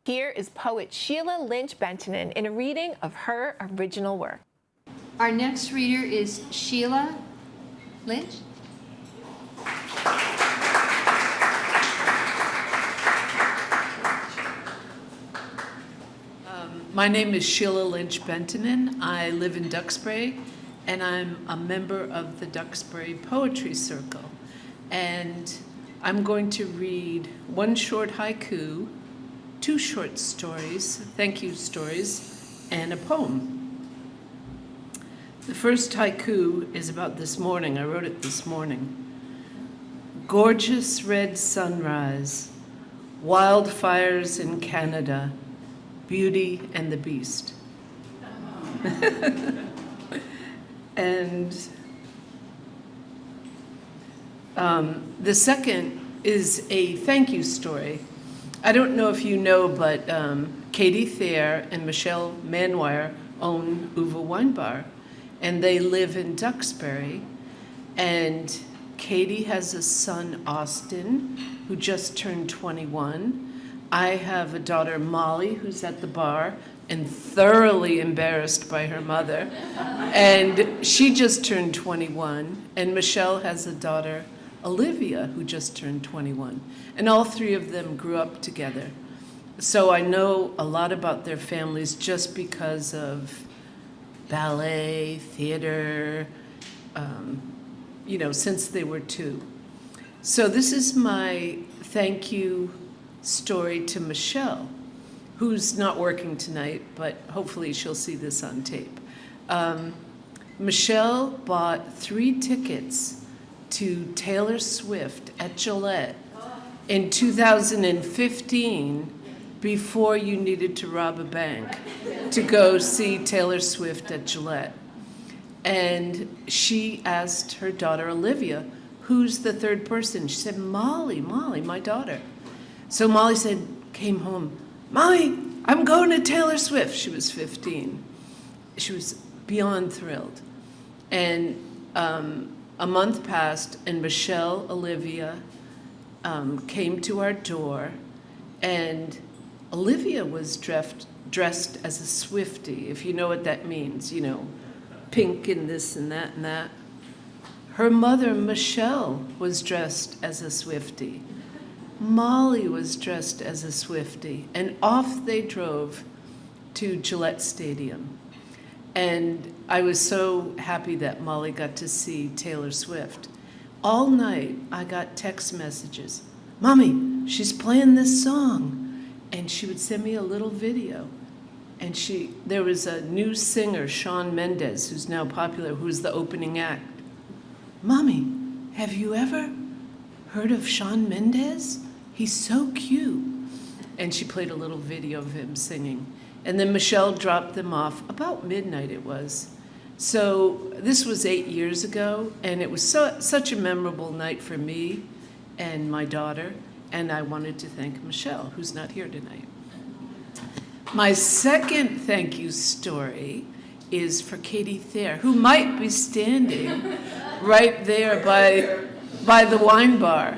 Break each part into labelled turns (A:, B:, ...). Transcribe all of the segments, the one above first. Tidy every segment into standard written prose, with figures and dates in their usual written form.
A: Here is poet Sheila Lynch-Bentinen in a reading of her original work.
B: Our next reader is Sheila Lynch.
C: My name is Sheila Lynch-Bentinen. I live in Duxbury, and I'm a member of the Duxbury Poetry Circle. And I'm going to read one short haiku, two short stories, thank you stories, and a poem. The first haiku is about this morning. I wrote it this morning. Gorgeous red sunrise, wildfires in Canada, Beauty and the Beast. And the second is a thank you story. I don't know if you know, but Katie Thayer and Michelle Manwire own Uva Wine Bar, and they live in Duxbury. And Katie has a son, Austin, who just turned 21. I have a daughter, Molly, who's at the bar and thoroughly embarrassed by her mother. And she just turned 21. And Michelle has a daughter, Olivia, who just turned 21. And all three of them grew up together. So I know a lot about their families just because of ballet, theater, since they were two. So this is my thank you story to Michelle, who's not working tonight, but hopefully she'll see this on tape. Michelle bought 3 tickets to Taylor Swift at Gillette in 2015 before you needed to rob a bank to go see Taylor Swift at Gillette. And she asked her daughter Olivia, who's the third person? She said, Molly, my daughter. So Molly came home, Mommy, I'm going to Taylor Swift. She was 15. She was beyond thrilled. And a month passed, and Michelle, Olivia, came to our door, and Olivia was dressed as a Swiftie, if you know what that means, pink and this and that and that. Her mother, Michelle, was dressed as a Swiftie. Molly was dressed as a Swiftie, and off they drove to Gillette Stadium. And I was so happy that Molly got to see Taylor Swift. All night, I got text messages. Mommy, she's playing this song. And she would send me a little video. And there was a new singer, Shawn Mendes, who's now popular, who was the opening act. Mommy, have you ever heard of Shawn Mendes? He's so cute. And she played a little video of him singing. And then Michelle dropped them off, about midnight it was. So this was 8 years ago, and it was such a memorable night for me and my daughter, and I wanted to thank Michelle, who's not here tonight. My second thank you story is for Katie Thayer, who might be standing right there by the wine bar.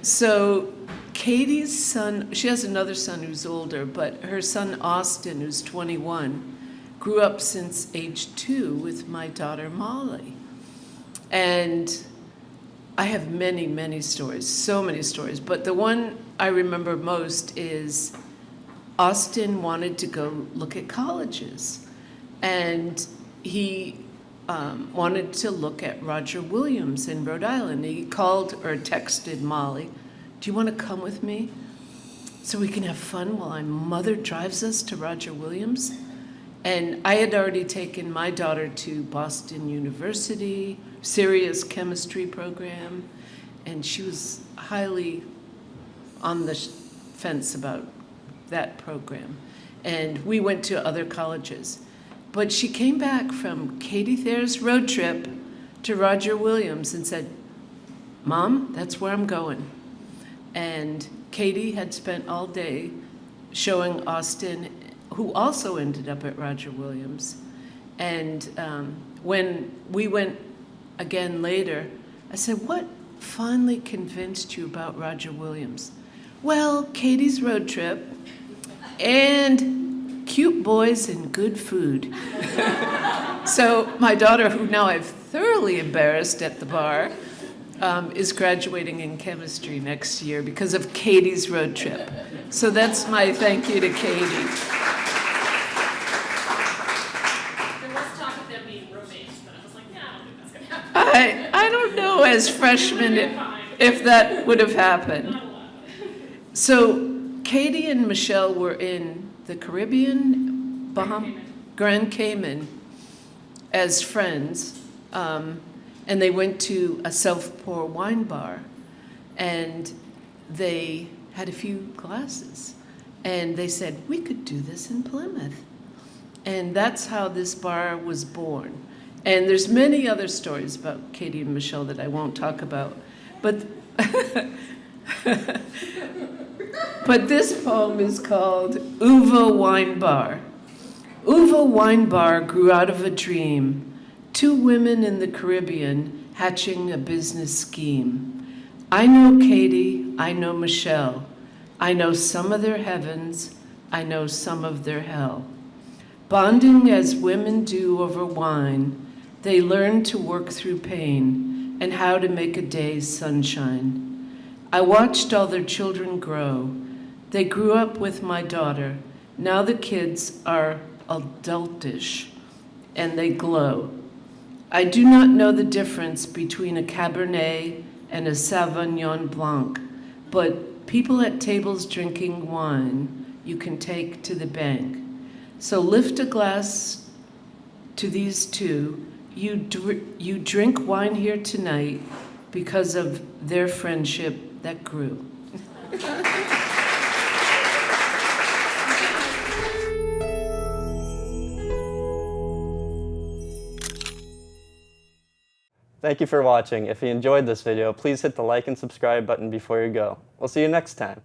C: So Katie's son, she has another son who's older, but her son Austin, who's 21, grew up since age 2 with my daughter Molly. And I have many, many stories, so many stories, but the one I remember most is Austin wanted to go look at colleges. And he wanted to look at Roger Williams in Rhode Island. He called or texted Molly, do you want to come with me so we can have fun while my mother drives us to Roger Williams? And I had already taken my daughter to Boston University, Syria's chemistry program, and she was highly on the fence about that program. And we went to other colleges. But she came back from Katie Thayer's road trip to Roger Williams and said, Mom, that's where I'm going. And Katie had spent all day showing Austin, who also ended up at Roger Williams. And when we went again later, I said, what finally convinced you about Roger Williams? Well, Katie's road trip, and cute boys and good food. So my daughter, who now I've thoroughly embarrassed at the bar, is graduating in chemistry next year because of Katie's road trip. So that's my thank you to Katie.
D: There was talk of them being roommates, but I was like, yeah, I don't think that's going to happen.
C: I don't know as freshmen if that would have happened.
D: Not a lot.
C: So Katie and Michelle were in the Caribbean, Grand Cayman as friends, and they went to a self-pour wine bar, and they had a few glasses, and they said, we could do this in Plymouth. And that's how this bar was born. And there's many other stories about Katie and Michelle that I won't talk about, but but this poem is called Uva Wine Bar. Uva Wine Bar grew out of a dream, two women in the Caribbean hatching a business scheme. I know Katie, I know Michelle. I know some of their heavens, I know some of their hell. Bonding as women do over wine, they learn to work through pain and how to make a day's sunshine. I watched all their children grow. They grew up with my daughter. Now the kids are adultish and they glow. I do not know the difference between a Cabernet and a Sauvignon Blanc, but people at tables drinking wine you can take to the bank. So lift a glass to these two. You drink wine here tonight because of their friendship that grew.
E: Thank you for watching. If you enjoyed this video, please hit the like and subscribe button before you go. We'll see you next time.